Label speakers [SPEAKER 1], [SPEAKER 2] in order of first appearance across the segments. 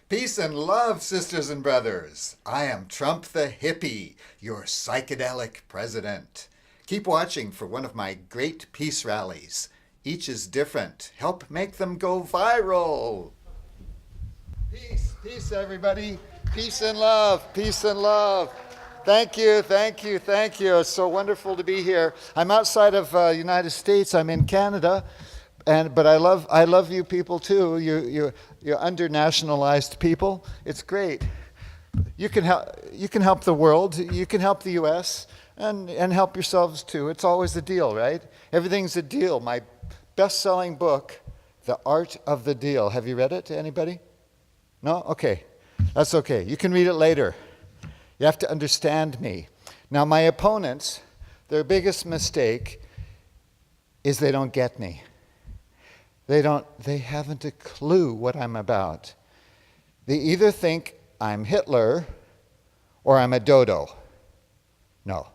[SPEAKER 1] Peace and love, sisters and brothers. I am Trump the Hippie, your psychedelic president. Keep watching for one of my great peace rallies. Each is different. Help make them go viral. Peace, peace, everybody. Peace and love, peace and love. Thank you, thank you, thank you. It's so wonderful to be here. I'm outside of United States. I'm in Canada. But I love you people too. You're under-nationalized people. It's great. You can help the world. You can help the U.S. and help yourselves too. It's always a deal, right? Everything's a deal. My best-selling book, The Art of the Deal. Have you read it? Anybody? No? Okay. That's okay. You can read it later. You have to understand me. Now, my opponents, their biggest mistake is they don't get me. They haven't a clue what I'm about. They either think I'm Hitler or I'm a dodo. No,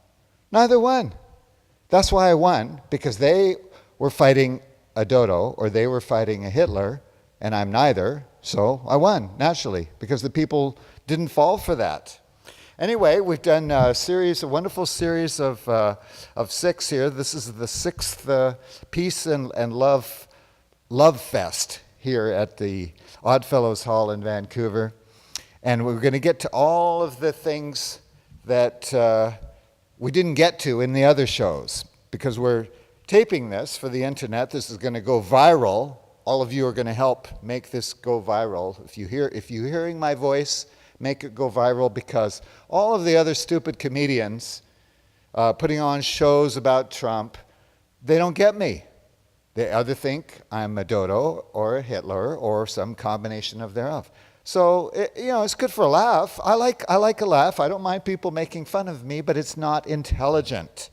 [SPEAKER 1] neither one. That's why I won, because they were fighting a dodo or they were fighting a Hitler, and I'm neither, so I won, naturally, because the people didn't fall for that. Anyway, we've done a wonderful series of 6 here. This is the 6th Peace and Love Fest here at the Oddfellows Hall in Vancouver. And we're going to get to all of the things that we didn't get to in the other shows, because we're taping this for the internet. This is going to go viral. All of you are going to help make this go viral. If you're hearing my voice, make it go viral, because all of the other stupid comedians putting on shows about Trump, they don't get me. They either think I'm a dodo or a Hitler or some combination of thereof. So, it's good for a laugh. I like a laugh. I don't mind people making fun of me, but it's not intelligent.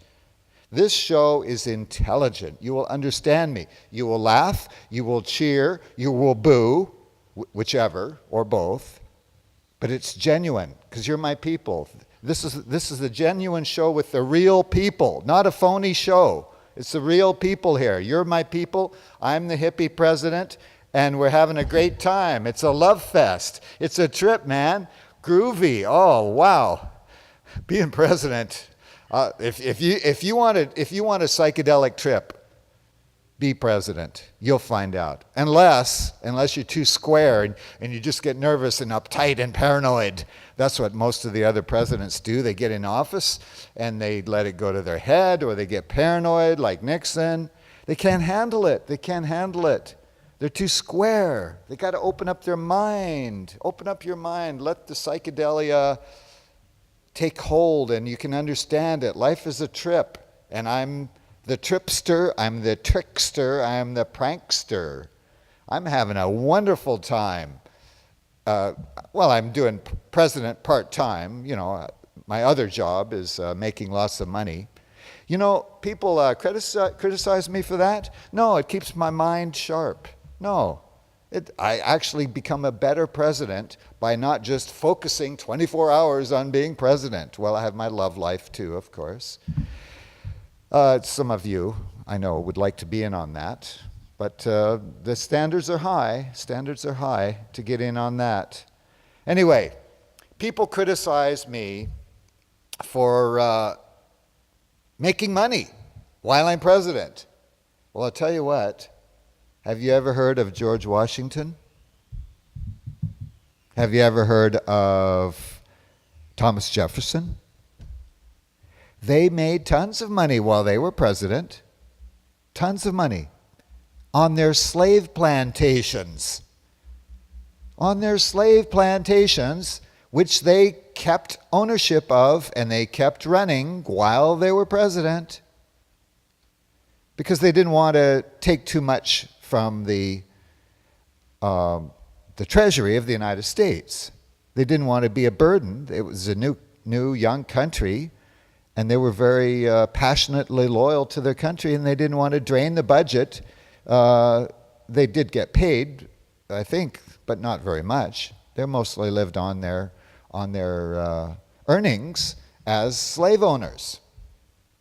[SPEAKER 1] This show is intelligent. You will understand me. You will laugh, you will cheer, you will boo, whichever, or both. But it's genuine, because you're my people. This is a genuine show with the real people, not a phony show. It's the real people here. You're my people. I'm the hippie president, and we're having a great time. It's a love fest. It's a trip, man. Groovy. Oh, wow. Being president. If you want a psychedelic trip, be president. You'll find out. Unless you're too square and you just get nervous and uptight and paranoid. That's what most of the other presidents do. They get in office and they let it go to their head, or they get paranoid like Nixon. They can't handle it. They're too square. They got to open up their mind. Open up your mind. Let the psychedelia take hold and you can understand it. Life is a trip, and I'm the tripster, I'm the trickster, I'm the prankster. I'm having a wonderful time. I'm doing president part-time. My other job is making lots of money. People criticize me for that. No, it keeps my mind sharp. No, I actually become a better president by not just focusing 24 hours on being president. Well, I have my love life too, of course. Some of you, I know, would like to be in on that. But the standards are high. Standards are high to get in on that. Anyway, people criticize me for making money while I'm president. Well, I'll tell you what. Have you ever heard of George Washington? Have you ever heard of Thomas Jefferson? They made tons of money while they were president. Tons of money. On their slave plantations. On their slave plantations, which they kept ownership of and they kept running while they were president, because they didn't want to take too much from the treasury of the United States. They didn't want to be a burden. It was a new young country, and they were very passionately loyal to their country, and they didn't want to drain the budget. They did get paid, I think, but not very much. They mostly lived on their earnings as slave owners.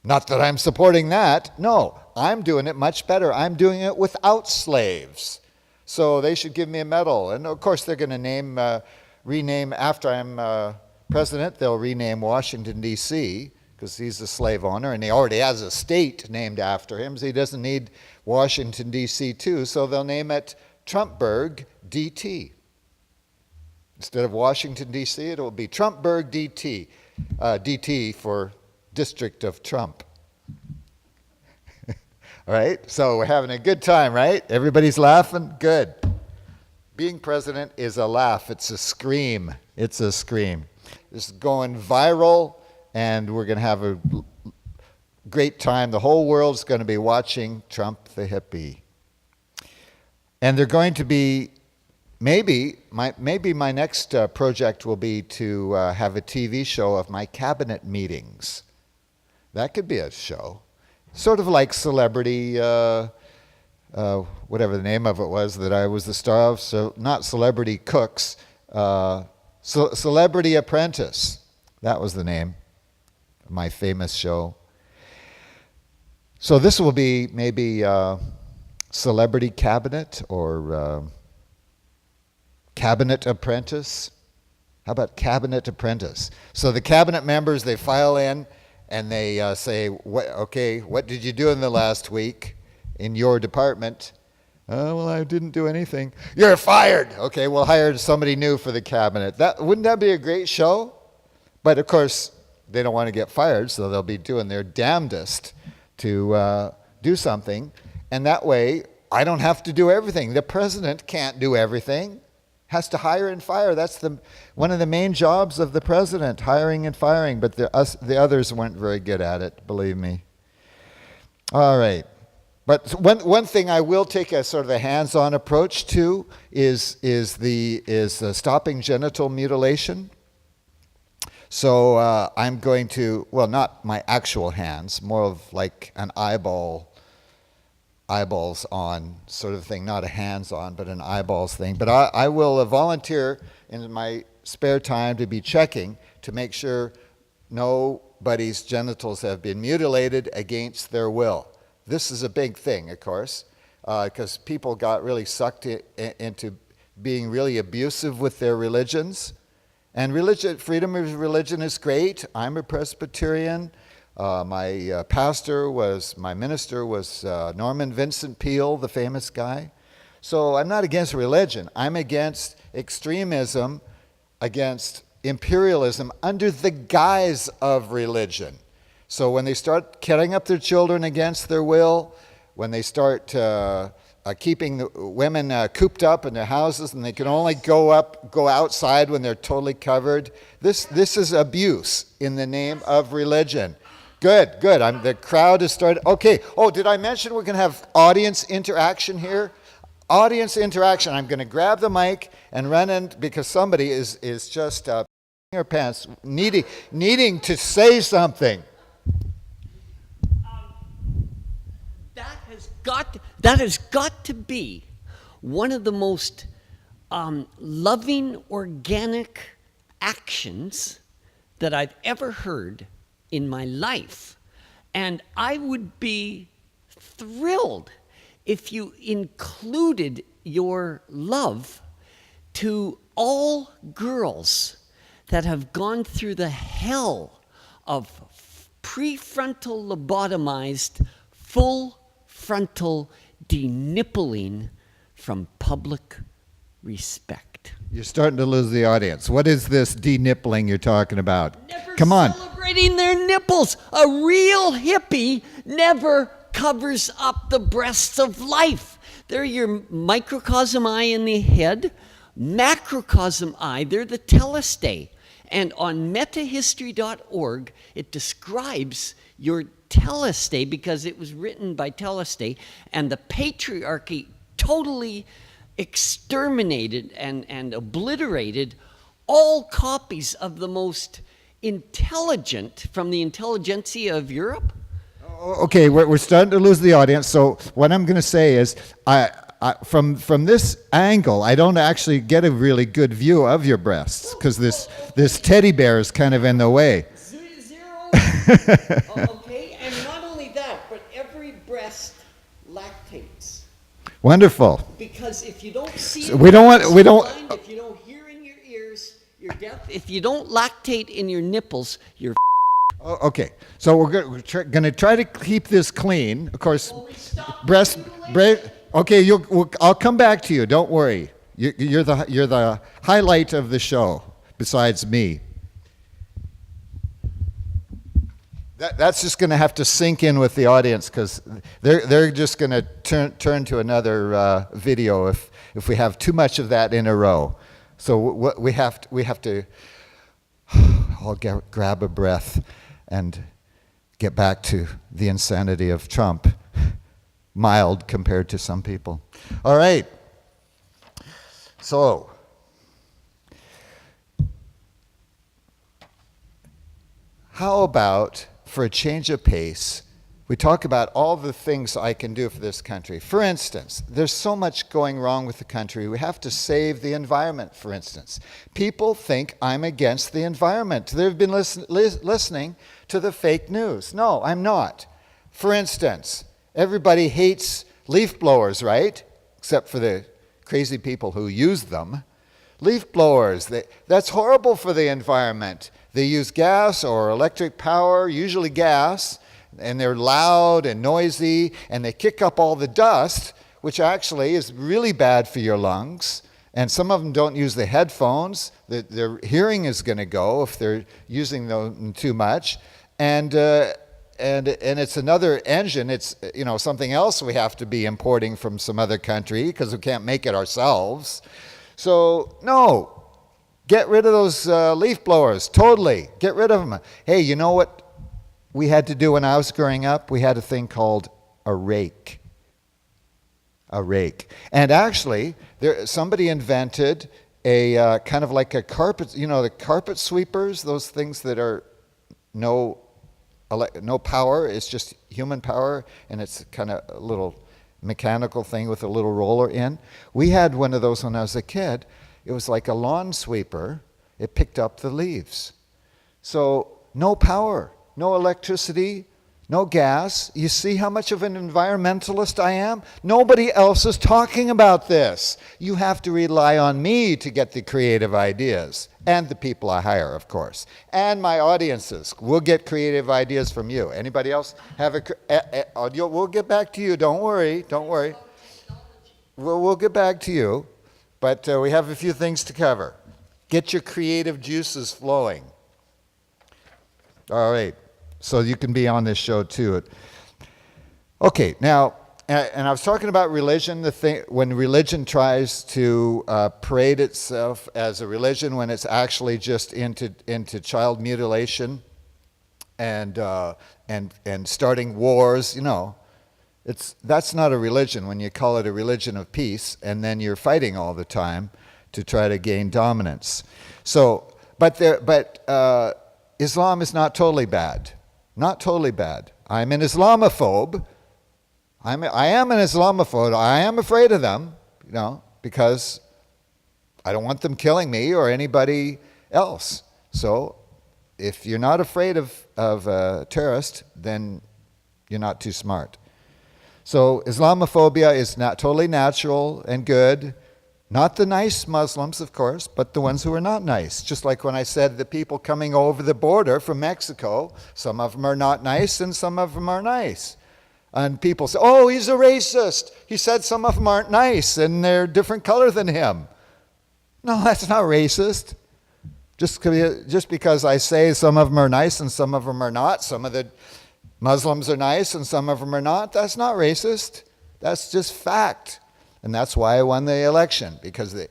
[SPEAKER 1] Not that I'm supporting that. No, I'm doing it much better. I'm doing it without slaves. So they should give me a medal. And of course, they're going to rename, after I'm president, they'll rename Washington, D.C., because he's a slave owner, and he already has a state named after him, so he doesn't need Washington, D.C. too. So they'll name it Trumpburg, D.T. Instead of Washington, D.C., it will be Trumpburg, D.T. D.T. for District of Trump. All right, so we're having a good time, right? Everybody's laughing? Good. Being president is a laugh. It's a scream. It's a scream. This is going viral, and we're going to have a great time. The whole world's going to be watching Trump the Hippie. And they're going to be, maybe my next project will be to have a TV show of my cabinet meetings. That could be a show. Sort of like Celebrity, whatever the name of it was that I was the star of, so not Celebrity Cooks, Celebrity Apprentice. That was the name of my famous show. So this will be maybe Celebrity Cabinet or Cabinet Apprentice. How about Cabinet Apprentice? So the cabinet members, they file in and they say, what did you do in the last week in your department? Well, I didn't do anything. You're fired. Okay, we'll hire somebody new for the cabinet. Wouldn't that be a great show? But of course, they don't want to get fired, so they'll be doing their damnedest to do something. And that way, I don't have to do everything. The president can't do everything. Has to hire and fire. That's one of the main jobs of the president, hiring and firing. But the others weren't very good at it, believe me. All right. But one thing I will take a sort of a hands-on approach to is stopping genital mutilation. So I'm going to, well, not my actual hands, more of like an eyeballs on sort of thing, not a hands-on, but an eyeballs thing. But I will volunteer in my spare time to be checking to make sure nobody's genitals have been mutilated against their will. This is a big thing, of course, because people got really sucked into being really abusive with their religions. And freedom of religion is great. I'm a Presbyterian. My minister was Norman Vincent Peale, the famous guy. So I'm not against religion. I'm against extremism, against imperialism under the guise of religion. So when they start cutting up their children against their will, when they start keeping the women cooped up in their houses and they can only go outside when they're totally covered, this is abuse in the name of religion. Good. The crowd has started. Okay. Oh, did I mention we're going to have audience interaction here? Audience interaction. I'm going to grab the mic and run in because somebody is just in their pants, needing to say something.
[SPEAKER 2] That has got to be one of the most loving, organic actions that I've ever heard in my life. And I would be thrilled if you included your love to all girls that have gone through the hell of prefrontal lobotomized, full frontal denippling from public respect.
[SPEAKER 1] You're starting to lose the audience. What is this denippling you're talking about? Come on.
[SPEAKER 2] Celebrating their nipples. A real hippie never covers up the breasts of life. They're your microcosm eye in the head, macrocosm eye, they're the telestay. And on metahistory.org, it describes your telestay because it was written by telestay, and the patriarchy totally exterminated and obliterated all copies of the most intelligent from the intelligentsia of Europe.
[SPEAKER 1] Okay, we're starting to lose the audience. So what I'm going to say is, from this angle, I don't actually get a really good view of your breasts because this teddy bear is kind of in the way.
[SPEAKER 2] Zero. Okay, and not only that, but every breast lactates.
[SPEAKER 1] Wonderful.
[SPEAKER 2] Because if you don't see,
[SPEAKER 1] So we don't want.
[SPEAKER 2] blind, if you don't hear in your ears, you're deaf. If you don't lactate in your nipples, you're.
[SPEAKER 1] Oh, okay, so we're going to try to keep this clean. Of course, breast. Okay, I'll come back to you. Don't worry. You're the highlight of the show, besides me. That's just going to have to sink in with the audience, because they're just going to turn to another video if we have too much of that in a row. So we have to all grab a breath and get back to the insanity of Trump, mild compared to some people. All right. So, how about, for a change of pace, we talk about all the things I can do for this country. For instance, there's so much going wrong with the country. We have to save the environment, for instance. People think I'm against the environment. They've been listening to the fake news. No, I'm not. For instance, everybody hates leaf blowers, right? Except for the crazy people who use them. Leaf blowers, that's horrible for the environment. They use gas or electric power, usually gas, and they're loud and noisy, and they kick up all the dust, which actually is really bad for your lungs. And some of them don't use the headphones. Their hearing is going to go if they're using them too much. And it's another engine. It's something else we have to be importing from some other country because we can't make it ourselves. So no, get rid of those leaf blowers. Totally, get rid of them. Hey, you know what we had to do when I was growing up? We had a thing called a rake. A rake. And actually, somebody invented a kind of like a carpet, the carpet sweepers, those things that are no power, it's just human power, and it's kind of a little mechanical thing with a little roller in. We had one of those when I was a kid. It was like a lawn sweeper. It picked up the leaves. So no power, no electricity, no gas. You see how much of an environmentalist I am? Nobody else is talking about this. You have to rely on me to get the creative ideas, and the people I hire, of course, and my audiences. We'll get creative ideas from you. Anybody else have we'll get back to you. Don't worry. We'll get back to you, but we have a few things to cover. Get your creative juices flowing. All right. So you can be on this show too. Okay, now, and I was talking about religion, when religion tries to parade itself as a religion when it's actually just into child mutilation and starting wars, that's not a religion when you call it a religion of peace and then you're fighting all the time to try to gain dominance. So, but Islam is not totally bad. Not totally bad. I'm an Islamophobe. I am an Islamophobe. I am afraid of them, because I don't want them killing me or anybody else. So if you're not afraid of a terrorist, then you're not too smart. So Islamophobia is not totally natural and good. Not the nice Muslims, of course, but the ones who are not nice. Just like when I said the people coming over the border from Mexico, some of them are not nice and some of them are nice. And people say, oh, he's a racist. He said some of them aren't nice and they're different color than him. No, that's not racist. Just because I say some of them are nice and some of them are not, some of the Muslims are nice and some of them are not, that's not racist. That's just fact. And that's why I won the election, because the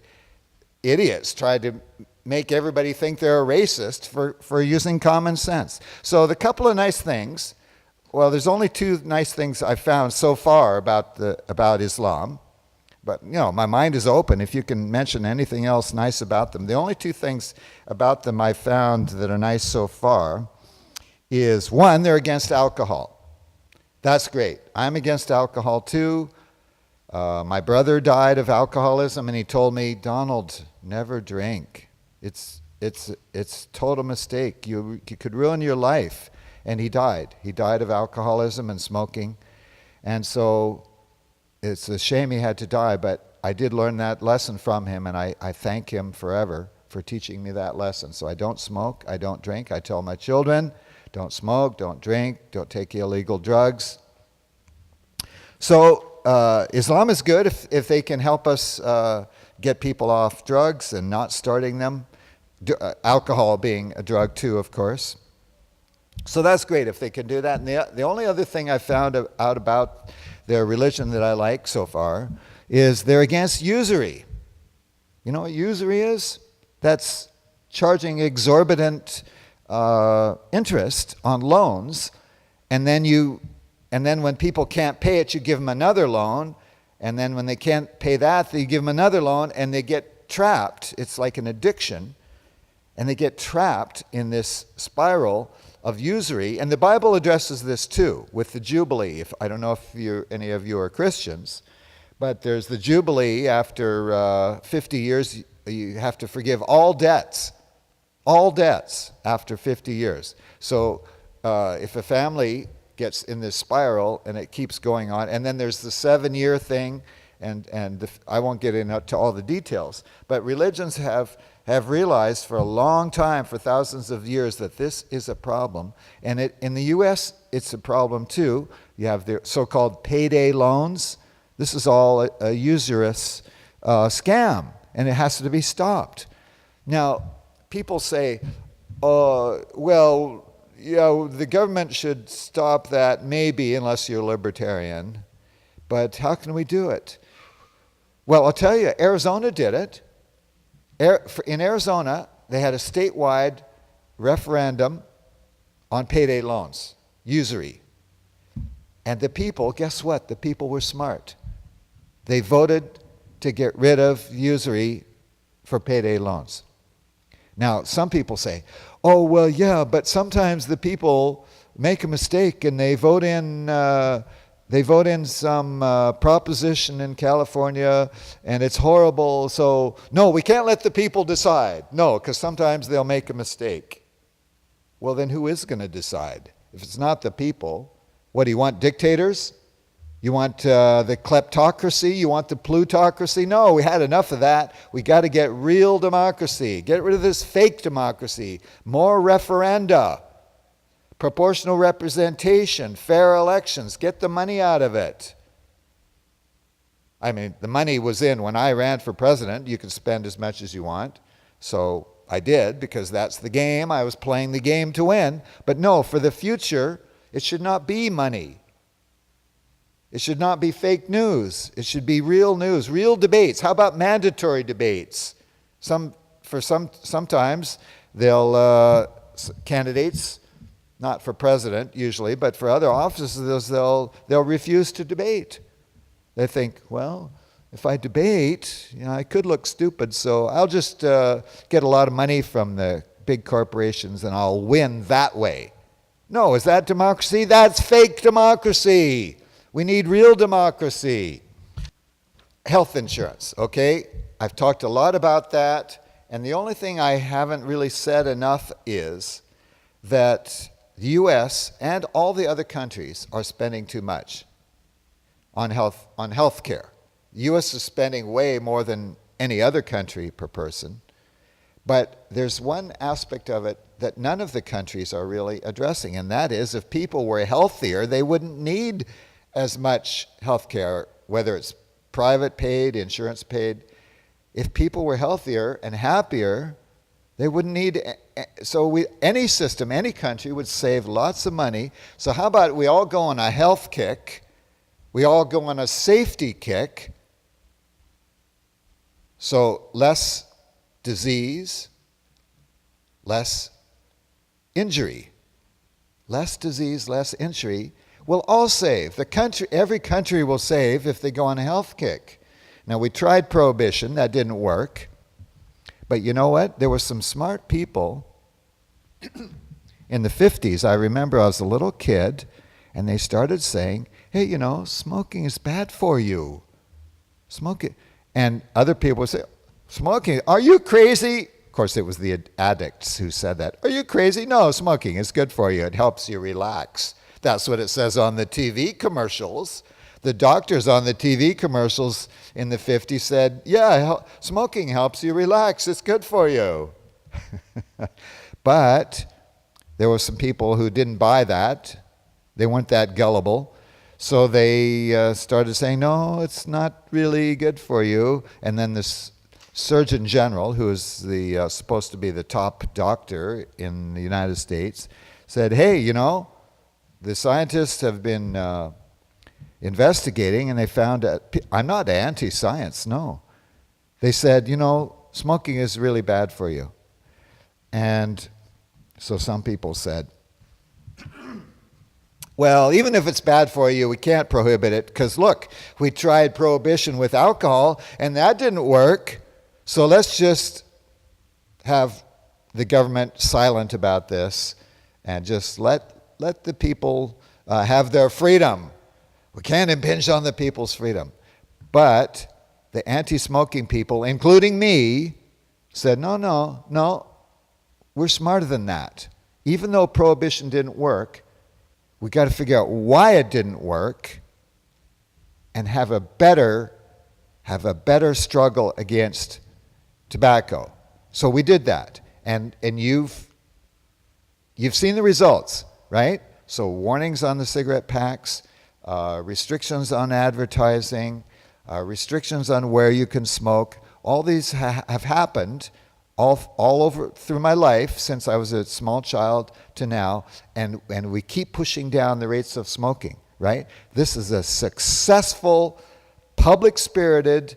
[SPEAKER 1] idiots tried to make everybody think they're a racist for using common sense. So the couple of nice things, well, there's only two nice things I've found so far about Islam. But, my mind is open if you can mention anything else nice about them. The only two things about them I found that are nice so far is, one, they're against alcohol. That's great. I'm against alcohol too. My brother died of alcoholism, and he told me, Donald, never drink. It's total mistake. You could ruin your life. And he died. He died of alcoholism and smoking. And so it's a shame he had to die, but I did learn that lesson from him, and I thank him forever for teaching me that lesson. So I don't smoke, I don't drink. I tell my children, don't smoke, don't drink, don't take illegal drugs. So Islam is good if they can help us get people off drugs and not starting them. Alcohol being a drug too, of course. So that's great if they can do that. And the only other thing I found out about their religion that I like so far is they're against usury. You know what usury is? That's charging exorbitant interest on loans, and then when people can't pay it, you give them another loan, and then when they can't pay that, you give them another loan, and they get trapped. It's like an addiction, and they get trapped in this spiral of usury. And the Bible addresses this too with the Jubilee. I don't know if any of you are Christians, but there's the Jubilee. After 50 years, you have to forgive all debts after 50 years. So if a family gets in this spiral and it keeps going on, and then there's the 7-year thing, and I won't get into all the details, but religions have realized for a long time, for thousands of years, that this is a problem. And in the U.S., it's a problem too. You have the so-called payday loans. This is all a usurious scam, and it has to be stopped. Now, people say, well, the government should stop that maybe, unless you're libertarian. But how can we do it? Well, I'll tell you, Arizona did it. In Arizona, they had a statewide referendum on payday loans, usury. And the people, guess what? The people were smart. They voted to get rid of usury for payday loans. Now, some people say, oh, well, yeah, but sometimes the people make a mistake and they vote in some proposition in California and it's horrible. So, no, we can't let the people decide. No, because sometimes they'll make a mistake. Well, then who is going to decide? If it's not the people, what do you want, dictators? You want the kleptocracy? You want the plutocracy? No, we had enough of that. We got to get real democracy. Get rid of this fake democracy. More referenda. Proportional representation. Fair elections. Get the money out of it. I mean, the money was in when I ran for president. You can spend as much as you want. So I did, because that's the game. I was playing the game to win. But no, for the future, it should not be money. It should not be fake news. It should be real news, real debates. How about mandatory debates? Sometimes they'll candidates, not for president usually, but for other offices, they'll refuse to debate. They think, well, if I debate, I could look stupid, so I'll just get a lot of money from the big corporations and I'll win that way. No, is that democracy? That's fake democracy. We need real democracy. Health insurance, okay? I've talked a lot about that, and the only thing I haven't really said enough is that the U.S. and all the other countries are spending too much on health care. The U.S. is spending way more than any other country per person, but there's one aspect of it that none of the countries are really addressing, and that is if people were healthier, they wouldn't need as much health care, whether it's private paid, insurance paid. If people were healthier and happier, they wouldn't need, any system, any country would save lots of money. So how about we all go on a health kick, we all go on a safety kick, so less disease, less injury. Less disease, less injury. We'll all save. Every country will save if they go on a health kick. Now, we tried prohibition. That didn't work. But you know what? There were some smart people in the 50s. I remember I was a little kid, and they started saying, hey, smoking is bad for you. Smoking. And other people would say, smoking, are you crazy? Of course, it was the addicts who said that. Are you crazy? No, smoking is good for you. It helps you relax. That's what it says on the TV commercials. the doctors on the TV commercials in the 50s said, yeah, smoking helps you relax. It's good for you. But there were some people who didn't buy that. They weren't that gullible. So they started saying, no, it's not really good for you. And then this Surgeon General, who is supposed to be the top doctor in the United States, said, hey, the scientists have been investigating, and they found that I'm not anti-science, no. They said, smoking is really bad for you. And so some people said, well, even if it's bad for you, we can't prohibit it, because look, we tried prohibition with alcohol, and that didn't work, so let's just have the government silent about this and just let the people have their freedom. We can't impinge on the people's freedom. But the anti-smoking people, including me, said, no, we're smarter than that. Even though prohibition didn't work, we got to figure out why it didn't work and have a better struggle against tobacco. So we did that. And you've seen the results, right? So warnings on the cigarette packs, restrictions on advertising, restrictions on where you can smoke. All these have happened all over through my life since I was a small child to now, and we keep pushing down the rates of smoking, right? This is a successful, public-spirited,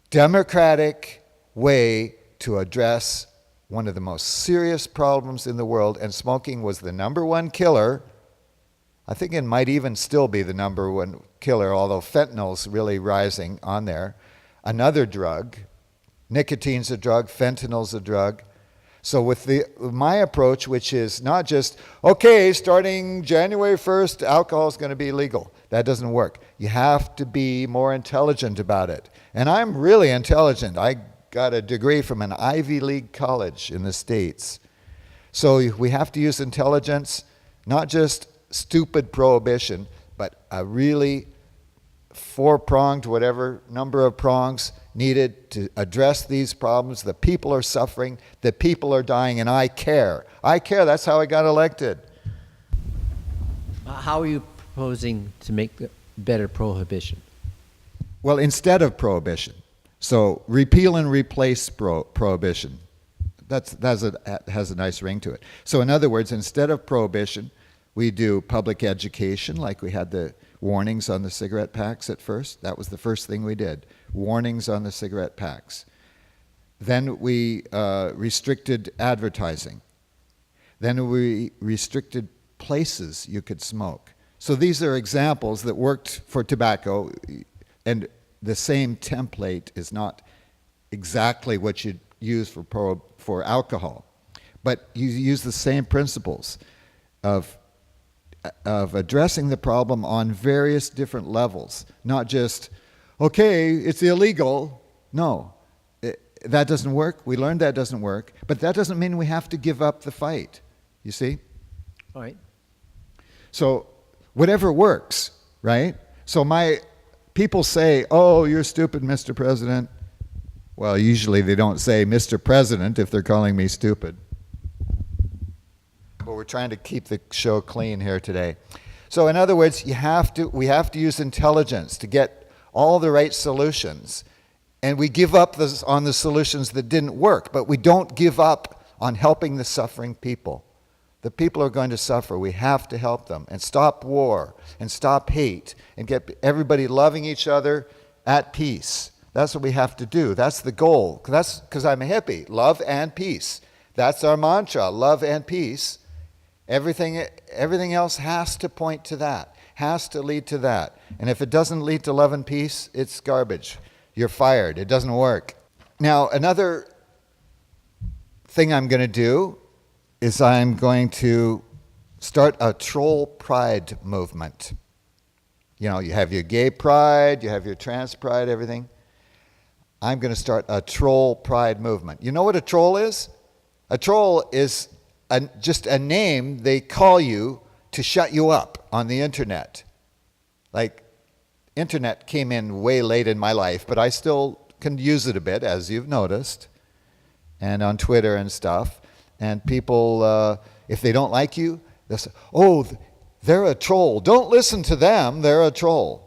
[SPEAKER 1] democratic way to address one of the most serious problems in the world, and smoking was the number one killer. I think it might even still be the number one killer, although fentanyl's really rising on there. Another drug, nicotine's a drug, fentanyl's a drug. So with my approach, which is not just, okay, starting January 1st, alcohol is going to be legal. That doesn't work. You have to be more intelligent about it. And I'm really intelligent. I got a degree from an Ivy League college in the States. So we have to use intelligence, not just stupid prohibition, but a really four-pronged, whatever number of prongs needed to address these problems. The people are suffering, the people are dying, and I care. I care, that's how I got elected.
[SPEAKER 3] How are you proposing to make better prohibition?
[SPEAKER 1] Well, instead of prohibition. So repeal and replace prohibition. That has a nice ring to it. So in other words, instead of prohibition, we do public education, like we had the warnings on the cigarette packs at first. That was the first thing we did, warnings on the cigarette packs. Then we restricted advertising. Then we restricted places you could smoke. So these are examples that worked for tobacco, and the same template is not exactly what you'd use for alcohol. But you use the same principles of addressing the problem on various different levels, not just, okay, it's illegal. No, that doesn't work. We learned that doesn't work, but that doesn't mean we have to give up the fight, you see?
[SPEAKER 3] All right.
[SPEAKER 1] So whatever works, right? So people say, oh, you're stupid, Mr. President. Well, usually they don't say Mr. President if they're calling me stupid. But we're trying to keep the show clean here today. So in other words, we have to use intelligence to get all the right solutions. And we give up on the solutions that didn't work, but we don't give up on helping the suffering people. The people are going to suffer. We have to help them and stop war and stop hate and get everybody loving each other at peace. That's what we have to do. That's the goal. That's because I'm a hippie. Love and peace. That's our mantra, love and peace. Everything else has to point to that, has to lead to that. And if it doesn't lead to love and peace, it's garbage. You're fired. It doesn't work. Now, another thing I'm going to do is I'm going to start a troll pride movement. You know, you have your gay pride, you have your trans pride, everything. I'm going to start a troll pride movement. You know what a troll is? A troll is just a name they call you to shut you up on the internet. Like, internet came in way late in my life, but I still can use it a bit, as you've noticed, and on Twitter and stuff. And people, if they don't like you, they'll say, oh, they're a troll. Don't listen to them, they're a troll.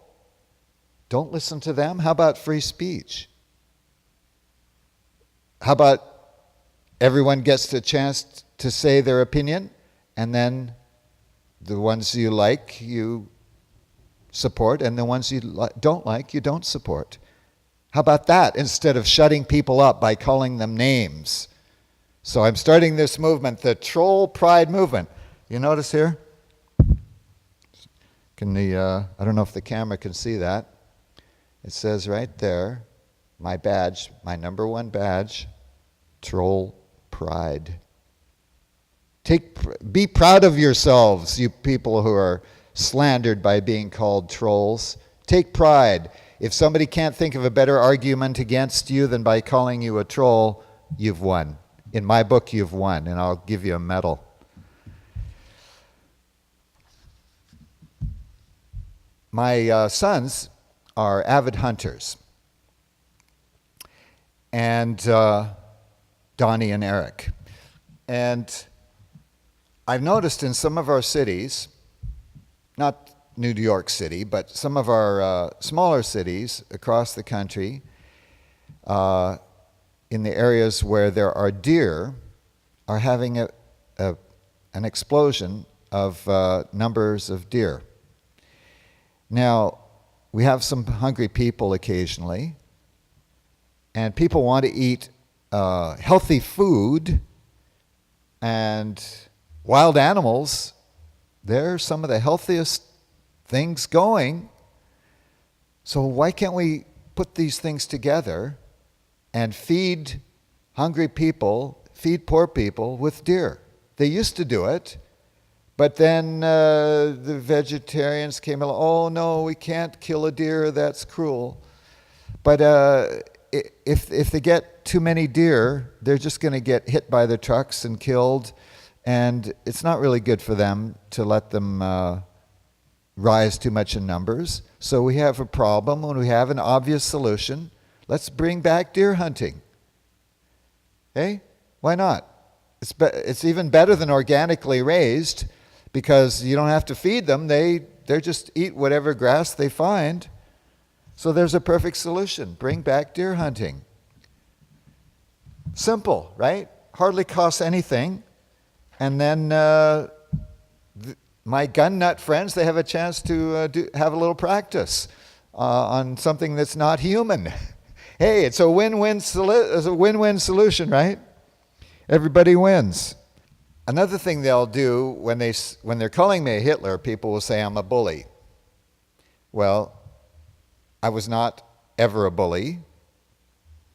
[SPEAKER 1] Don't listen to them? How about free speech? How about everyone gets a chance to say their opinion, and then the ones you like, you support, and the ones you don't like, you don't support? How about that, instead of shutting people up by calling them names? So I'm starting this movement, the Troll Pride Movement. You notice here? I don't know if the camera can see that. It says right there, my badge, my number one badge, Troll Pride. Be proud of yourselves, you people who are slandered by being called trolls. Take pride. If somebody can't think of a better argument against you than by calling you a troll, you've won. In my book, you've won, and I'll give you a medal. My sons are avid hunters, and Donnie and Eric. And I've noticed in some of our cities, not New York City, but some of our smaller cities across the country, in the areas where there are deer, are having an explosion of numbers of deer. Now, we have some hungry people occasionally, and people want to eat healthy food, and wild animals, they're some of the healthiest things going. So why can't we put these things together and feed hungry people, feed poor people with deer? They used to do it, but then the vegetarians came along, oh no, we can't kill a deer, that's cruel. But if they get too many deer, they're just going to get hit by the trucks and killed, and it's not really good for them to let them rise too much in numbers. So we have a problem, and we have an obvious solution. Let's bring back deer hunting. Hey, why not? It's even better than organically raised, because you don't have to feed them. They just eat whatever grass they find. So there's a perfect solution. Bring back deer hunting. Simple, right? Hardly costs anything. And then my gun nut friends, they have a chance to have a little practice on something that's not human. Hey, it's a win-win solution, right? Everybody wins. Another thing they'll do when they're calling me a Hitler, people will say I'm a bully. Well, I was not ever a bully.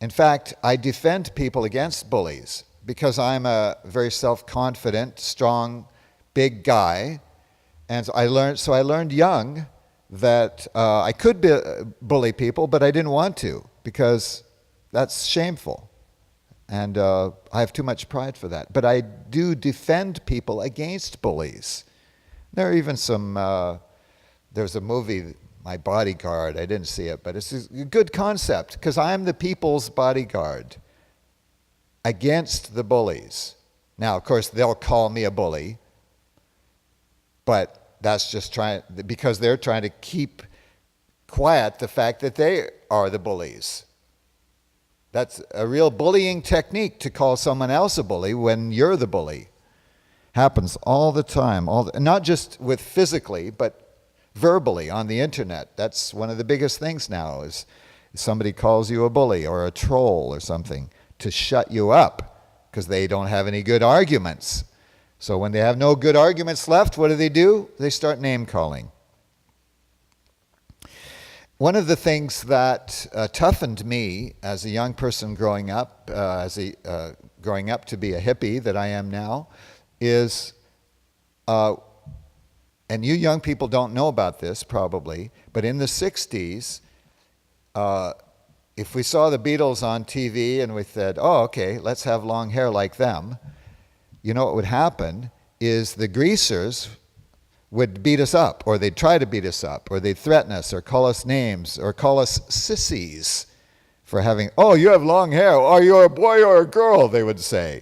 [SPEAKER 1] In fact, I defend people against bullies because I'm a very self-confident, strong, big guy. And I learned young that I could bully people, but I didn't want to because that's shameful. And I have too much pride for that. But I do defend people against bullies. There are even there's a movie, My Bodyguard, I didn't see it, but it's a good concept because I'm the people's bodyguard against the bullies. Now, of course, they'll call me a bully, but that's just because they're trying to keep quiet the fact that they are the bullies. That's a real bullying technique, to call someone else a bully when you're the bully. Happens all the time, not just with physically, but verbally on the internet. That's one of the biggest things now, is somebody calls you a bully or a troll or something to shut you up because they don't have any good arguments. So when they have no good arguments left, what do? They start name calling. One of the things that toughened me as a young person growing up, growing up to be a hippie that I am now, is, and you young people don't know about this probably, but in the 60s, if we saw the Beatles on TV and we said, oh, okay, let's have long hair like them, you know what would happen is the greasers would beat us up, or they'd try to beat us up, or they'd threaten us, or call us names, or call us sissies for having, oh, you have long hair, are you a boy or a girl, they would say.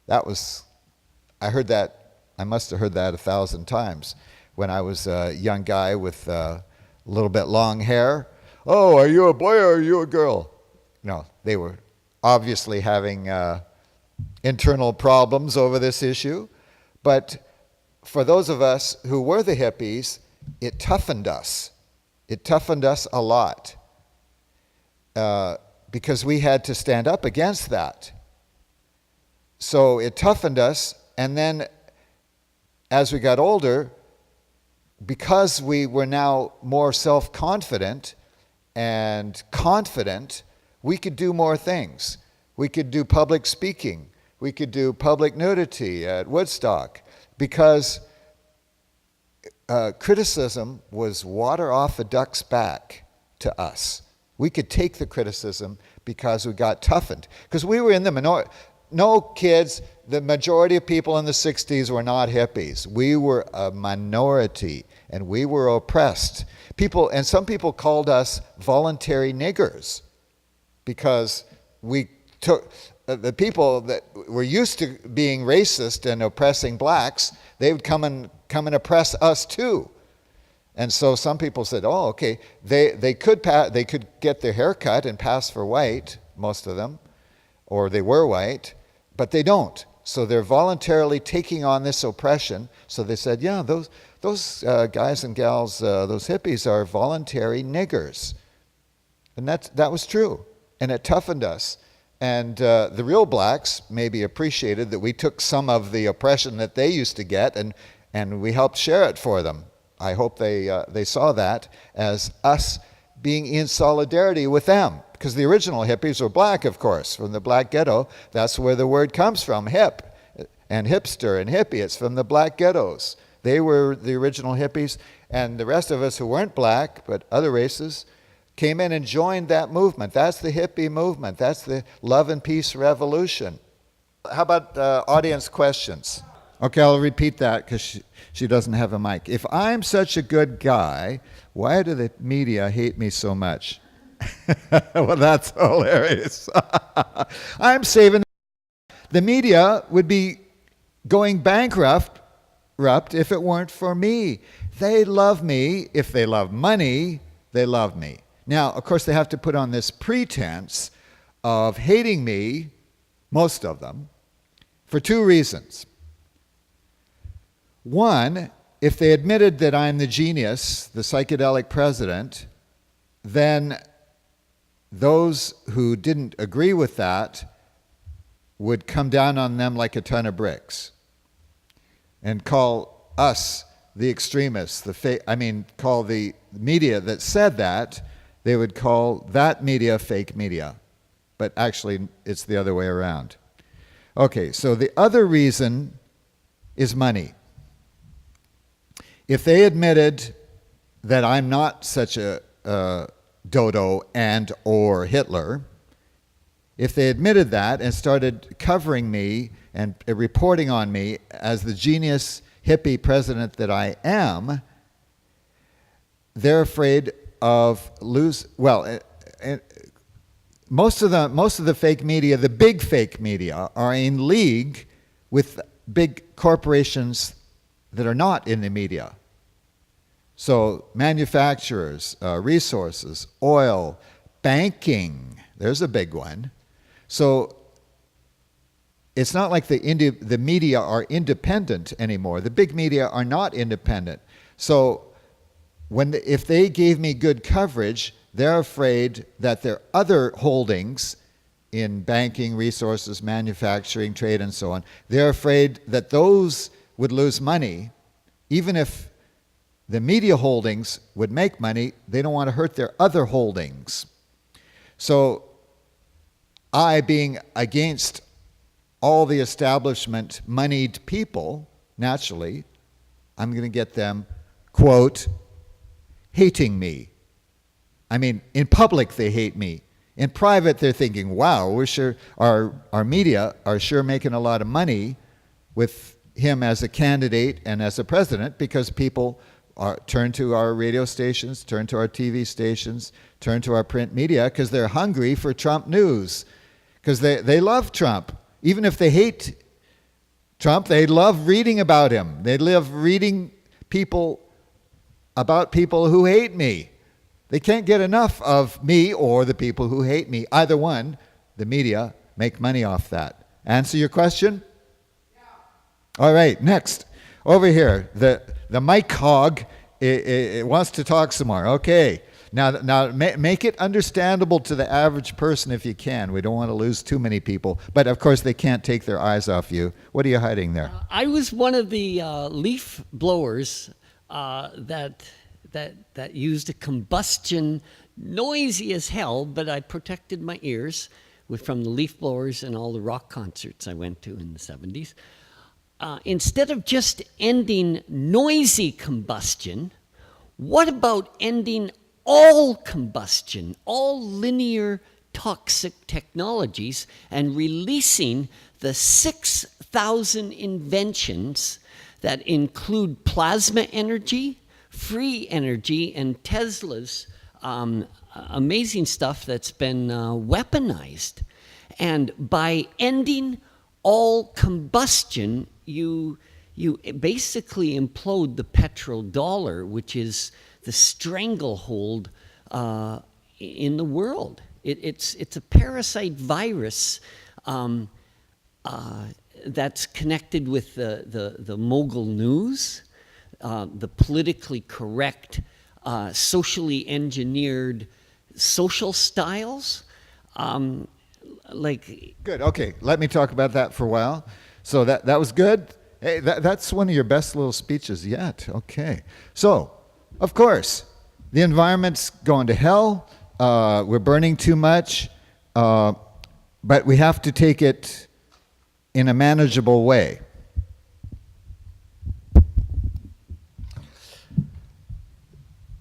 [SPEAKER 1] I heard that, I must have heard that 1,000 times when I was a young guy with a little bit long hair. Oh, are you a boy or are you a girl? No, they were obviously having internal problems over this issue, but for those of us who were the hippies, it toughened us. It toughened us a lot because we had to stand up against that. So it toughened us, and then as we got older, because we were now more self-confident and confident, we could do more things. We could do public speaking. We could do public nudity at Woodstock. Because criticism was water off a duck's back to us. We could take the criticism because we got toughened. Because we were in the minority. No, kids, the majority of people in the 60s were not hippies. We were a minority, and we were oppressed. And some people called us voluntary niggers because we took... the people that were used to being racist and oppressing blacks, they would come and oppress us too. And so some people said, oh, okay, they could get their hair cut and pass for white, most of them, or they were white, but they don't. So they're voluntarily taking on this oppression. So they said, yeah, those guys and gals, those hippies are voluntary niggers. And that was true. And it toughened us. And the real blacks maybe appreciated that we took some of the oppression that they used to get and we helped share it for them. I hope they saw that as us being in solidarity with them. Because the original hippies were black, of course, from the black ghetto. That's where the word comes from, hip, and hipster and hippie. It's from the black ghettos. They were the original hippies. And the rest of us who weren't black, but other races, came in and joined that movement. That's the hippie movement. That's the love and peace revolution. How about audience questions? Okay, I'll repeat that because she doesn't have a mic. If I'm such a good guy, why do the media hate me so much? Well, that's hilarious. I'm saving. The media would be going bankrupt if it weren't for me. They love me. If they love money, they love me. Now, of course, they have to put on this pretense of hating me, most of them, for two reasons. One, if they admitted that I'm the genius, the psychedelic president, then those who didn't agree with that would come down on them like a ton of bricks and call us the extremists, call the media that said that, they would call that media fake media. But actually, it's the other way around. Okay, so the other reason is money. If they admitted that I'm not such a dodo and or Hitler, if they admitted that and started covering me and reporting on me as the genius hippie president that I am, they're afraid of most of the fake media, the big fake media, are in league with big corporations that are not in the media. So manufacturers, resources, oil, banking, there's a big one. So it's not like the media are independent anymore. The big media are not independent. So if they gave me good coverage, they're afraid that their other holdings in banking, resources, manufacturing, trade, and so on, they're afraid that those would lose money. Even if the media holdings would make money, they don't want to hurt their other holdings. So I, being against all the establishment moneyed people, naturally, I'm going to get them, quote, hating me. I mean, in public they hate me. In private they're thinking, wow, we're sure our media are sure making a lot of money with him as a candidate and as a president because people turn to our radio stations, turn to our TV stations, turn to our print media because they're hungry for Trump news. Because they love Trump. Even if they hate Trump, they love reading about him. They love reading about people who hate me. They can't get enough of me or the people who hate me. Either one, the media make money off that. Answer your question? Yeah. All right, next. Over here, the mic hog it wants to talk some more. Okay. Now make it understandable to the average person if you can. We don't want to lose too many people. But, of course, they can't take their eyes off you. What are you hiding there?
[SPEAKER 2] I was one of the leaf blowers that used a combustion, noisy as hell, but I protected my ears from the leaf blowers and all the rock concerts I went to in the 70s. Instead of just ending noisy combustion, what about ending all combustion, all linear toxic technologies, and releasing the 6,000 inventions that include plasma energy, free energy, and Tesla's amazing stuff that's been weaponized. And by ending all combustion, you basically implode the petrodollar, which is the stranglehold in the world. It's a parasite virus that's connected with the mogul news, the politically correct, socially engineered social styles.
[SPEAKER 1] Good. Okay. Let me talk about that for a while. So that was good. Hey, that's one of your best little speeches yet. Okay. So, of course, the environment's going to hell. We're burning too much, but we have to take it in a manageable way.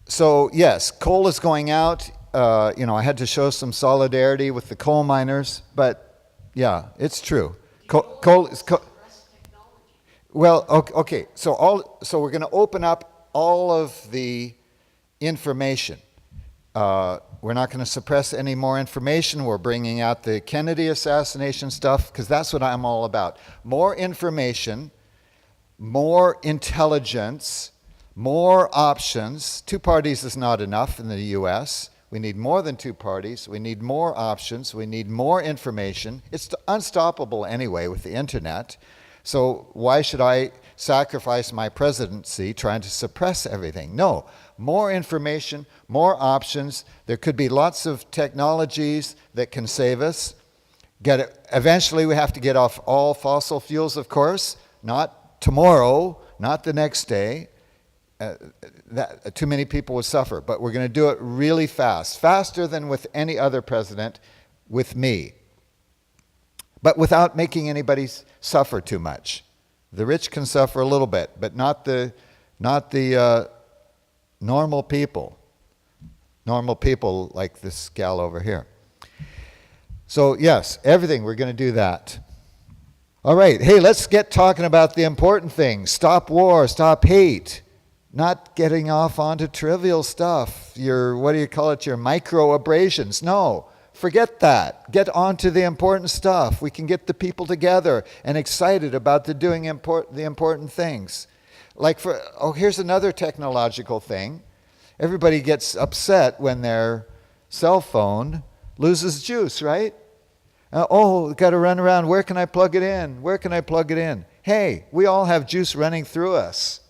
[SPEAKER 1] So, yes, coal is going out. I had to show some solidarity with the coal miners, but yeah, it's true. Coal is. Well, okay. So we're going to open up all of the information. We're not going to suppress any more information. We're bringing out the Kennedy assassination stuff because that's what I'm all about. More information, more intelligence, more options. 2 parties is not enough in the U.S. We need more than 2 parties. We need more options. We need more information. It's unstoppable anyway with the internet. So why should I sacrifice my presidency trying to suppress everything? No, more information, more options. There could be lots of technologies that can save us. Eventually we have to get off all fossil fuels, of course. Not tomorrow, not the next day. Too many people would suffer, but we're going to do it really fast, faster than with any other president, with me, but without making anybody suffer too much. The rich can suffer a little bit, but not the normal people like this gal over here. So yes, everything, we're going to do that. All right, hey, let's get talking about the important things. Stop war, stop hate. Not getting off onto trivial stuff, your micro abrasions. No, forget that. Get on to the important stuff. We can get the people together and excited about the important things. Here's another technological thing. Everybody gets upset when their cell phone loses juice, right? Got to run around. Where can I plug it in? Where can I plug it in? Hey, we all have juice running through us.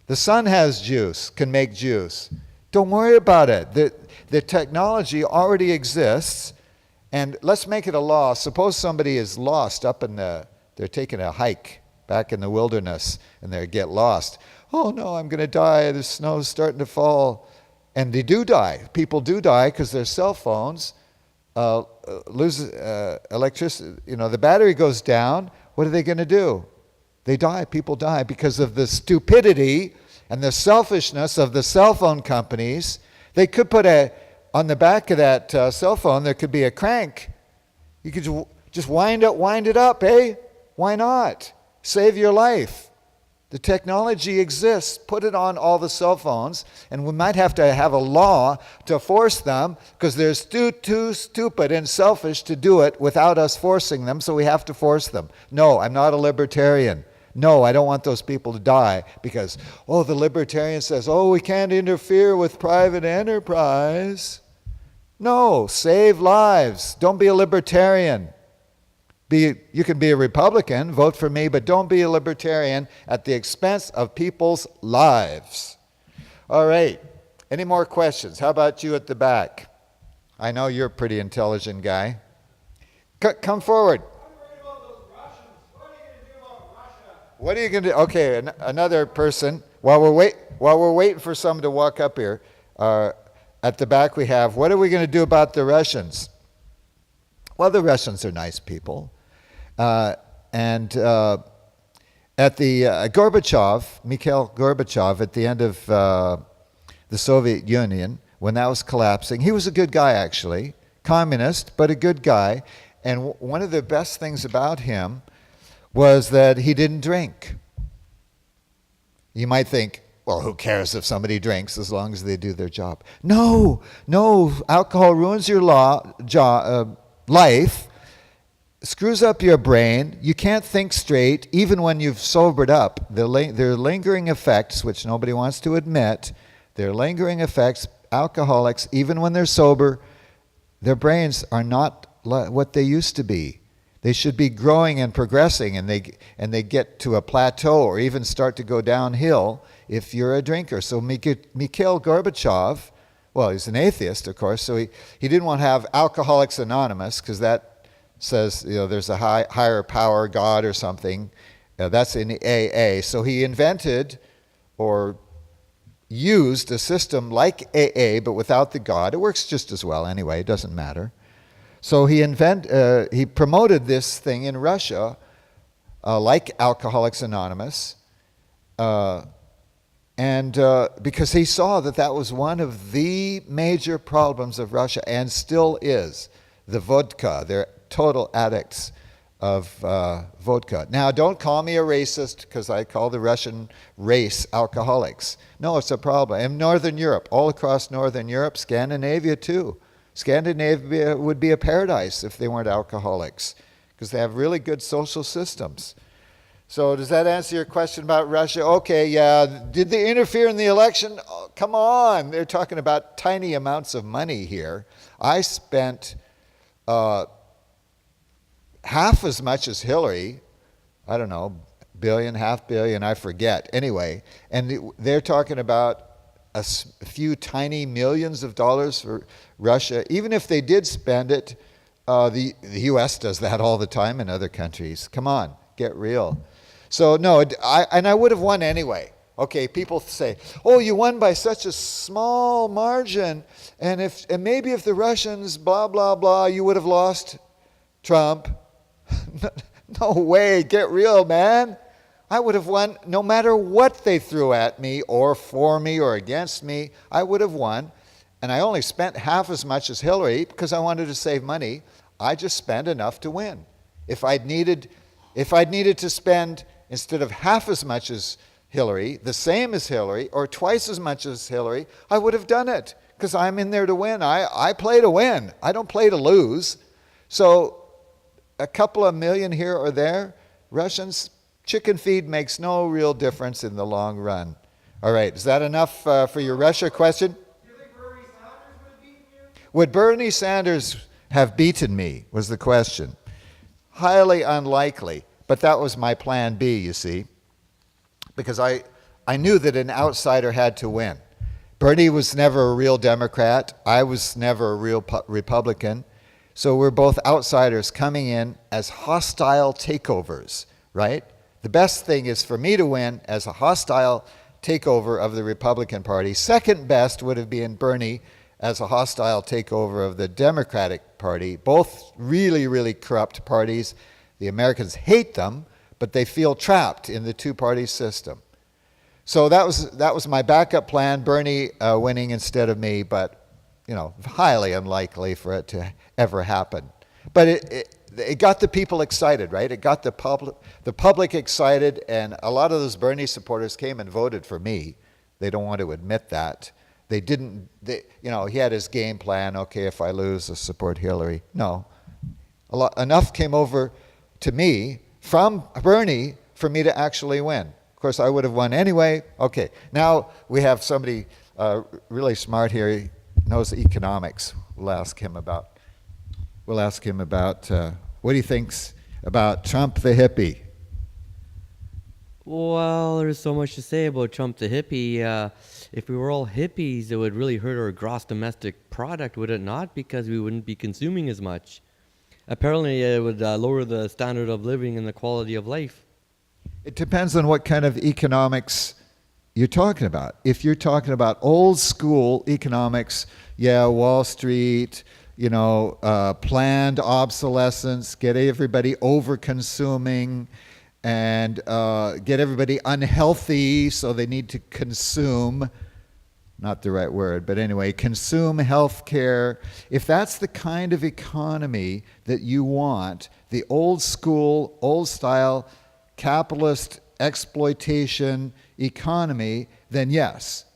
[SPEAKER 1] The sun has juice, can make juice. Don't worry about it. The technology already exists, and let's make it a law. Suppose somebody is lost they're taking a hike back in the wilderness, and they get lost. Oh no, I'm going to die. The snow's starting to fall. And they do die. People do die because their cell phones lose electricity. The battery goes down. What are they going to do? They die. People die because of the stupidity and the selfishness of the cell phone companies. They could put on the back of that cell phone, there could be a crank. You could just wind it up, eh? Why not? Save your life. The technology exists. Put it on all the cell phones, and we might have to have a law to force them because they're too stupid and selfish to do it without us forcing them, so we have to force them. No, I'm not a libertarian. No, I don't want those people to die because, the libertarian says, we can't interfere with private enterprise. No, save lives. Don't be a libertarian. You can be a Republican, vote for me, but don't be a libertarian at the expense of people's lives. All right. Any more questions? How about you at the back? I know you're a pretty intelligent guy. Come forward.
[SPEAKER 4] I'm worried about those Russians. What are you going to do about Russia?
[SPEAKER 1] What are you going to do? Okay, another person. While we're waiting for someone to walk up here, at the back we have, what are we going to do about the Russians? Well, the Russians are nice people. And at the Mikhail Gorbachev, at the end of the Soviet Union, when that was collapsing, he was a good guy actually, communist, but a good guy. And one of the best things about him was that he didn't drink. You might think, well, who cares if somebody drinks as long as they do their job? No, alcohol ruins your life. Screws up your brain. You can't think straight, even when you've sobered up. There are lingering effects, which nobody wants to admit. There are lingering effects. Alcoholics, even when they're sober, their brains are not what they used to be. They should be growing and progressing, and they get to a plateau or even start to go downhill if you're a drinker. So Mikhail Gorbachev, well, he's an atheist, of course, so he didn't want to have Alcoholics Anonymous because that says there's a higher power, God or something. That's in AA. So he invented or used a system like AA, but without the God. It works just as well anyway. It doesn't matter. So he promoted this thing in Russia, like Alcoholics Anonymous, and because he saw that was one of the major problems of Russia, and still is, the vodka. They're total addicts of vodka. Now, don't call me a racist because I call the Russian race alcoholics. No, it's a problem. In Northern Europe, all across Northern Europe, Scandinavia too. Scandinavia would be a paradise if they weren't alcoholics because they have really good social systems. So does that answer your question about Russia? Okay, yeah. Did they interfere in the election? Oh, come on. They're talking about tiny amounts of money here. I spent half as much as Hillary, I don't know, billion, half billion, I forget. Anyway, and they're talking about a few tiny millions of dollars for Russia. Even if they did spend it, the U.S. does that all the time in other countries. Come on, get real. So no, I would have won anyway. Okay, people say, oh, you won by such a small margin, and maybe if the Russians, blah, blah, blah, you would have lost Trump. No way, get real, man. I would have won no matter what they threw at me or for me or against me. I would have won. And I only spent half as much as Hillary because I wanted to save money. I just spent enough to win. If I'd needed to spend, instead of half as much as Hillary, the same as Hillary, or twice as much as Hillary, I would have done it because I'm in there to win. I play to win. I don't play to lose. So a couple of million here or there, Russians, chicken feed makes no real difference in the long run. All right, is that enough for your Russia question?
[SPEAKER 4] Do you think Bernie Sanders would have beaten you?
[SPEAKER 1] Would Bernie Sanders have beaten me, was the question. Highly unlikely, but that was my plan B, you see, because I knew that an outsider had to win. Bernie was never a real Democrat. I was never a real Republican. So we're both outsiders coming in as hostile takeovers, right? The best thing is for me to win as a hostile takeover of the Republican Party. Second best would have been Bernie as a hostile takeover of the Democratic Party. Both really, really corrupt parties. The Americans hate them, but they feel trapped in the two-party system. So that was my backup plan, Bernie winning instead of me, but highly unlikely for it to ever happen. But it got the people excited, right? It got the public excited, and a lot of those Bernie supporters came and voted for me. They don't want to admit that. They didn't, he had his game plan. Okay, if I lose, I'll support Hillary. No. Enough came over to me from Bernie for me to actually win. Of course, I would have won anyway. Okay, now we have somebody really smart here. He knows economics. We'll ask him about what he thinks about Trump the hippie.
[SPEAKER 5] Well, there's so much to say about Trump the hippie. If we were all hippies, it would really hurt our gross domestic product, would it not? Because we wouldn't be consuming as much. Apparently, it would lower the standard of living and the quality of life.
[SPEAKER 1] It depends on what kind of economics you're talking about. If you're talking about old school economics, Wall Street, planned obsolescence, get everybody over-consuming, and get everybody unhealthy, so they need to consume, not the right word, but anyway, consume healthcare. If that's the kind of economy that you want, the old school, old style, capitalist exploitation economy, then yes,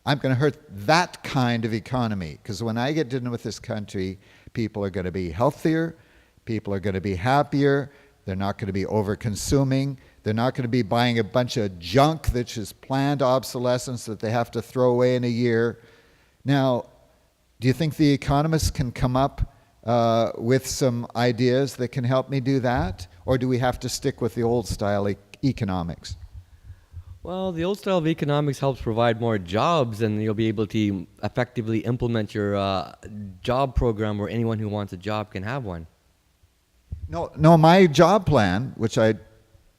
[SPEAKER 1] I'm going to hurt that kind of economy. Because when I get done with this country, people are going to be healthier, people are going to be happier, they're not going to be over-consuming. They're not going to be buying a bunch of junk that's just planned obsolescence that they have to throw away in a year. Now, do you think the economists can come up with some ideas that can help me do that? Or do we have to stick with the old style economics?
[SPEAKER 5] Well, the old style of economics helps provide more jobs, and you'll be able to effectively implement your job program where anyone who wants a job can have one.
[SPEAKER 1] No, my job plan, which I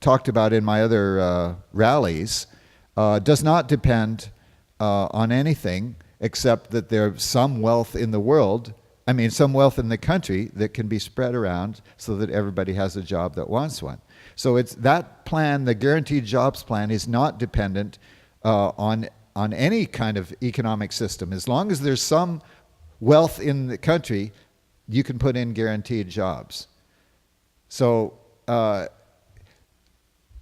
[SPEAKER 1] talked about in my other rallies, does not depend on anything except that there's some wealth in the world, some wealth in the country that can be spread around so that everybody has a job that wants one. So it's that plan, the guaranteed jobs plan, is not dependent on any kind of economic system. As long as there's some wealth in the country, you can put in guaranteed jobs. So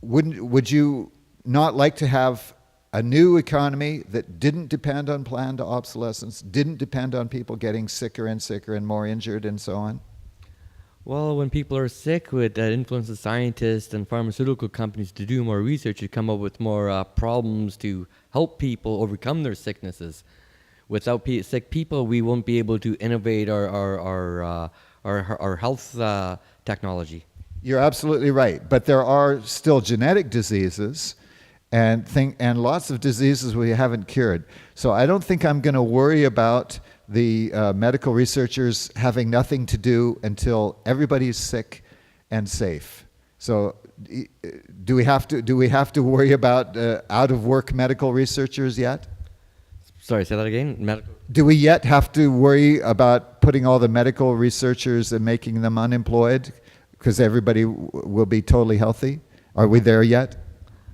[SPEAKER 1] would you not like to have a new economy that didn't depend on planned obsolescence, didn't depend on people getting sicker and more injured and so on?
[SPEAKER 5] Well, when people are sick, it influences scientists and pharmaceutical companies to do more research, to come up with more problems to help people overcome their sicknesses. Without sick people, we won't be able to innovate our health technology.
[SPEAKER 1] You're absolutely right, but there are still genetic diseases and lots of diseases we haven't cured. So I don't think I'm going to worry about the medical researchers having nothing to do until everybody's sick and safe. So do we have to worry about out of work medical researchers yet?
[SPEAKER 5] Sorry, say that again.
[SPEAKER 1] Do we yet have to worry about putting all the medical researchers and making them unemployed because everybody will be totally healthy? Are we there yet?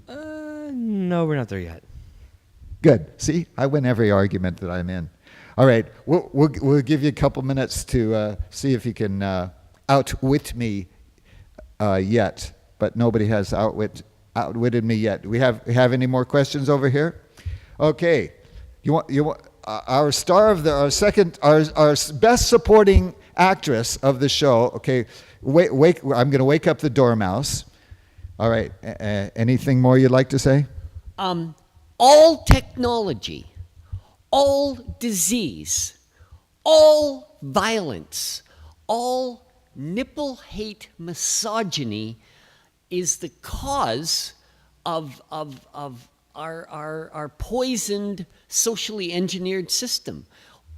[SPEAKER 5] No, we're not there yet.
[SPEAKER 1] Good. See, I win every argument that I'm in. All right, we'll give you a couple minutes to see if you can outwit me yet, but nobody has outwitted me yet. Do we have any more questions over here? Okay, you want our star of our best supporting actress of the show. Okay, wake. I'm going to wake up the dormouse. All right. Anything more you'd like to say?
[SPEAKER 2] All technology, all disease, all violence, all nipple hate misogyny is the cause of our poisoned, socially engineered system.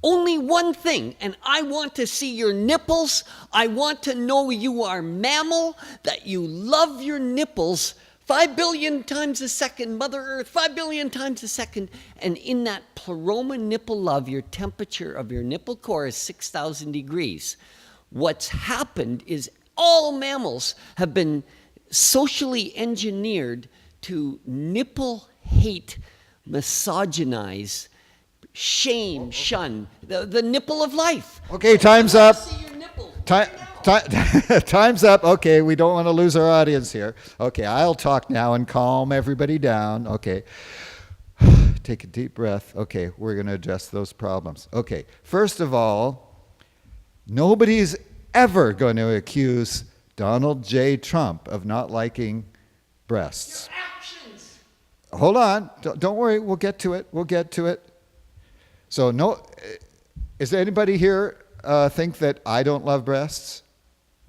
[SPEAKER 2] Only one thing, and I want to see your nipples. I want to know you are mammal, that you love your nipples 5 billion times a second, Mother Earth, 5 billion times a second. And in that pleroma nipple love, your temperature of your nipple core is 6,000 degrees. What's happened is all mammals have been socially engineered to nipple hate, misogynize, shame, shun, the nipple of life.
[SPEAKER 1] Okay, time's up.
[SPEAKER 2] See your nipple.
[SPEAKER 1] Time's up. Okay, we don't want to lose our audience here. Okay, I'll talk now and calm everybody down. Okay. Take a deep breath. Okay, we're going to address those problems. Okay, first of all, nobody's ever going to accuse Donald J. Trump of not liking breasts.
[SPEAKER 2] Your actions.
[SPEAKER 1] Hold on. Don't worry. We'll get to it. We'll get to it. So, no, is anybody here think that I don't love breasts?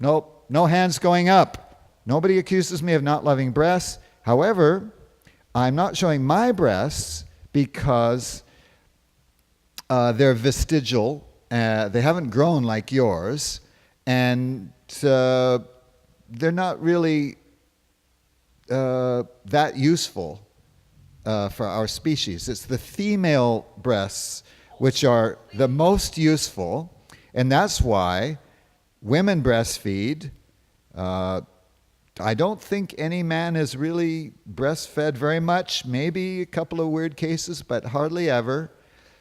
[SPEAKER 1] Nope. No hands going up. Nobody accuses me of not loving breasts. However, I'm not showing my breasts because they're vestigial. They haven't grown like yours. And they're not really that useful for our species. It's the female breasts which are the most useful. And that's why women breastfeed. I don't think any man has really breastfed very much, maybe a couple of weird cases, but hardly ever.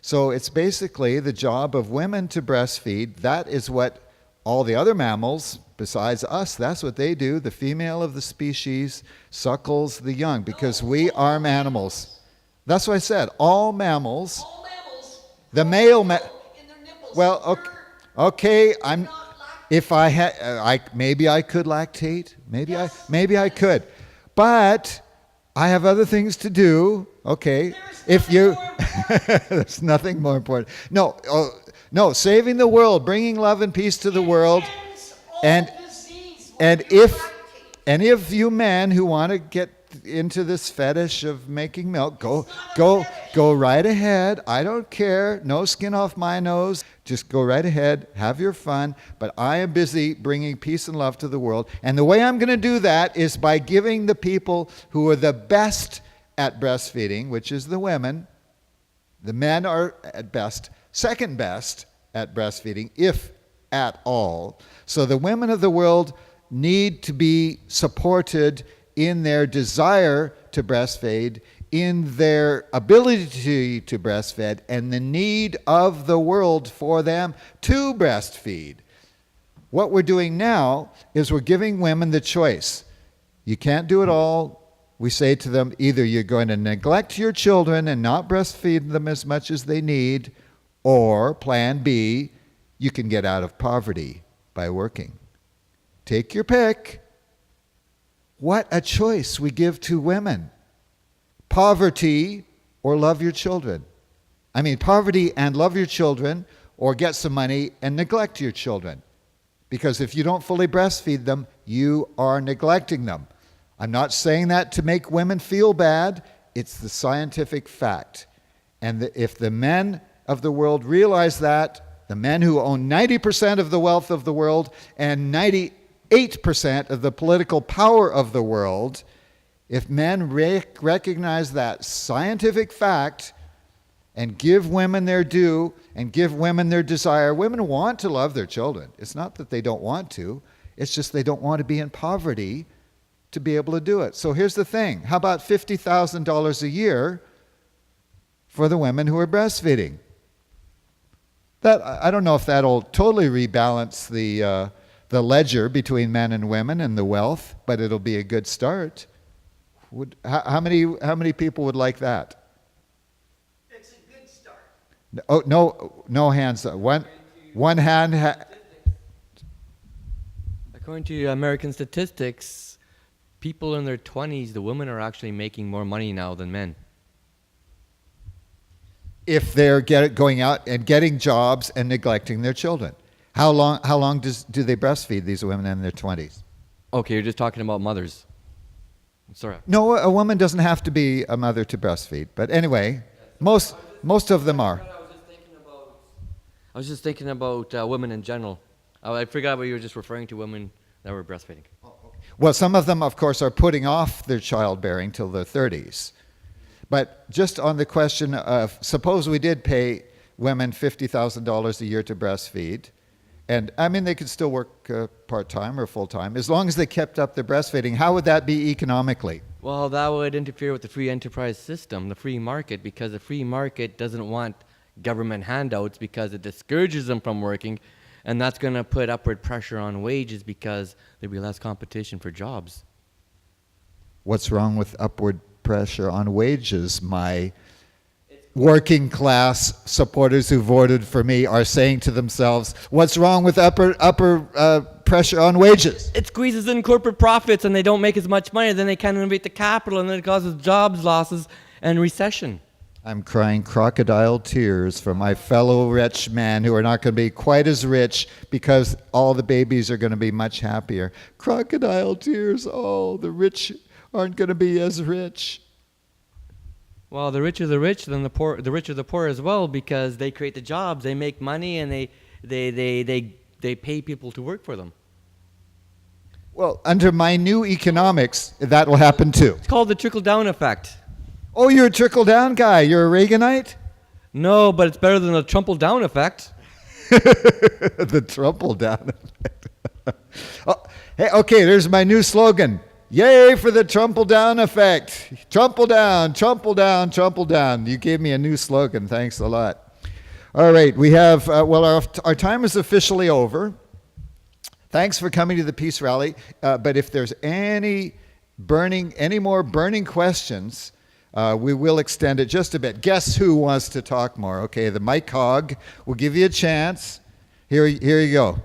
[SPEAKER 1] So it's basically the job of women to breastfeed. That is what all the other mammals, besides us, that's what they do. The female of the species suckles the young because we are animals. That's what I said. All mammals.
[SPEAKER 2] All mammals.
[SPEAKER 1] The male
[SPEAKER 2] in their nipples.
[SPEAKER 1] Well, okay, if I had, maybe I could lactate. Maybe I could, but I have other things to do. Okay, there's nothing more important. No, saving the world, bringing love and peace to the world, and if any of you men who want to get into this fetish of making milk, go right ahead. I don't care. No skin off my nose. Just go right ahead. Have your fun. But I am busy bringing peace and love to the world. And the way I'm going to do that is by giving the people who are the best at breastfeeding, which is the women. The men are at best, second best at breastfeeding, if at all. So the women of the world need to be supported in their desire to breastfeed, in their ability to breastfeed, and the need of the world for them to breastfeed. What we're doing now is we're giving women the choice. You can't do it all. We say to them, either you're going to neglect your children and not breastfeed them as much as they need, or plan B, you can get out of poverty by working. Take your pick. What a choice we give to women. Poverty or love your children. I mean, poverty and love your children, or get some money and neglect your children. Because if you don't fully breastfeed them, you are neglecting them. I'm not saying that to make women feel bad. It's the scientific fact. And if the men of the world realize that, the men who own 90% of the wealth of the world and 98% of the political power of the world, if men recognize that scientific fact and give women their due and give women their desire, women want to love their children. It's not that they don't want to. It's just they don't want to be in poverty to be able to do it. So here's the thing. How about $50,000 a year for the women who are breastfeeding? That, I don't know if that'll totally rebalance the ledger between men and women and the wealth, but it'll be a good start. How many people would like that?
[SPEAKER 2] It's a good start.
[SPEAKER 1] Oh, no hands. One hand.
[SPEAKER 5] According to American statistics, people in their 20s, the women are actually making more money now than men.
[SPEAKER 1] If they're going out and getting jobs and neglecting their children. How long do they breastfeed, these women in their 20s?
[SPEAKER 5] Okay, you're just talking about mothers. Sorry.
[SPEAKER 1] No, a woman doesn't have to be a mother to breastfeed. But anyway, most of them are.
[SPEAKER 5] I was just thinking about women in general. I forgot what you were just referring to, women that were breastfeeding.
[SPEAKER 1] Well, some of them, of course, are putting off their childbearing till their 30s. But just on the question of, suppose we did pay women $50,000 a year to breastfeed, and I mean, they could still work part-time or full-time, as long as they kept up their breastfeeding. How would that be economically?
[SPEAKER 5] Well, that would interfere with the free enterprise system, the free market, because the free market doesn't want government handouts because it discourages them from working. And that's going to put upward pressure on wages because there'll be less competition for jobs.
[SPEAKER 1] What's wrong with upward pressure on wages? My working class supporters who voted for me are saying to themselves, what's wrong with upper pressure on wages?
[SPEAKER 5] It squeezes in corporate profits and they don't make as much money. Then they can't innovate the capital and then it causes jobs losses and recession.
[SPEAKER 1] I'm crying crocodile tears for my fellow rich men who are not going to be quite as rich because all the babies are going to be much happier. Crocodile tears, oh, the rich aren't going to be as rich.
[SPEAKER 5] Well, the richer the rich, then the richer the poor as well, because they create the jobs, they make money, and they pay people to work for them.
[SPEAKER 1] Well, under my new economics, that will happen too.
[SPEAKER 5] It's called the trickle-down effect.
[SPEAKER 1] Oh, you're a trickle-down guy. You're a Reaganite?
[SPEAKER 5] No, but it's better than the trumple-down effect.
[SPEAKER 1] The trumple-down effect. Oh, hey, okay, there's my new slogan. Yay for the trumple-down effect. Trumple down, trumple down, trumple down. You gave me a new slogan. Thanks a lot. All right, we have, well, our time is officially over. Thanks for coming to the Peace Rally. But if there's any more burning questions, we will extend it just a bit. Guess who wants to talk more? Okay, the Mike Hogg will give you a chance. Here you go.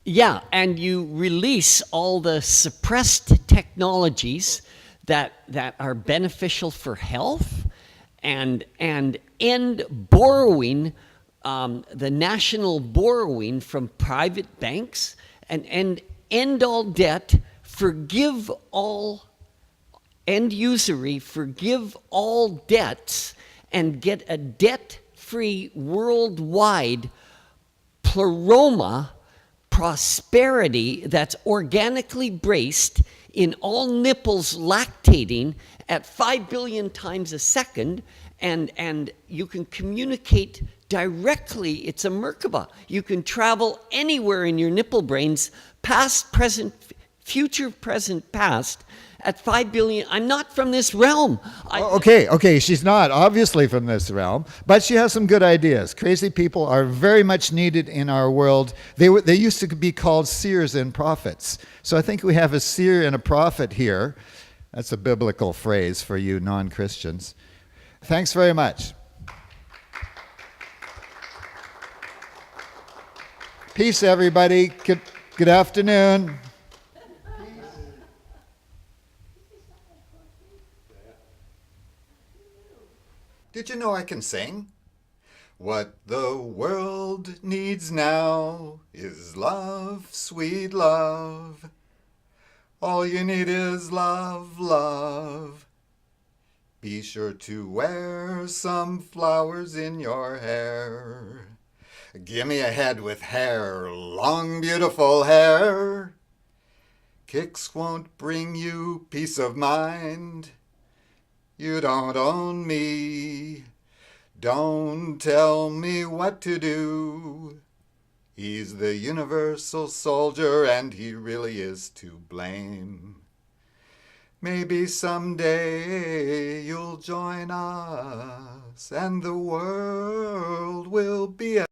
[SPEAKER 2] Yeah, and you release all the suppressed technologies that are beneficial for health, and end borrowing, the national borrowing from private banks, and end all debt, forgive all end usury, forgive all debts, and get a debt-free worldwide pleroma prosperity that's organically braced in all nipples lactating at 5 billion times a second, and you can communicate directly. It's a Merkaba. You can travel anywhere in your nipple brains, past, present, future, present, past, at 5 billion. I'm not from this realm.
[SPEAKER 1] Okay, she's not obviously from this realm, but she has some good ideas. Crazy people are very much needed in our world. They used to be called seers and prophets. So I think we have a seer and a prophet here. That's a biblical phrase for you non-Christians. Thanks very much. Peace, everybody. Good afternoon. Did you know I can sing? What the world needs now is love, sweet love. All you need is love, love. Be sure to wear some flowers in your hair. Give me a head with hair, long, beautiful hair. Kicks won't bring you peace of mind. You don't own me. Don't tell me what to do. He's the universal soldier and he really is to blame. Maybe someday you'll join us and the world will be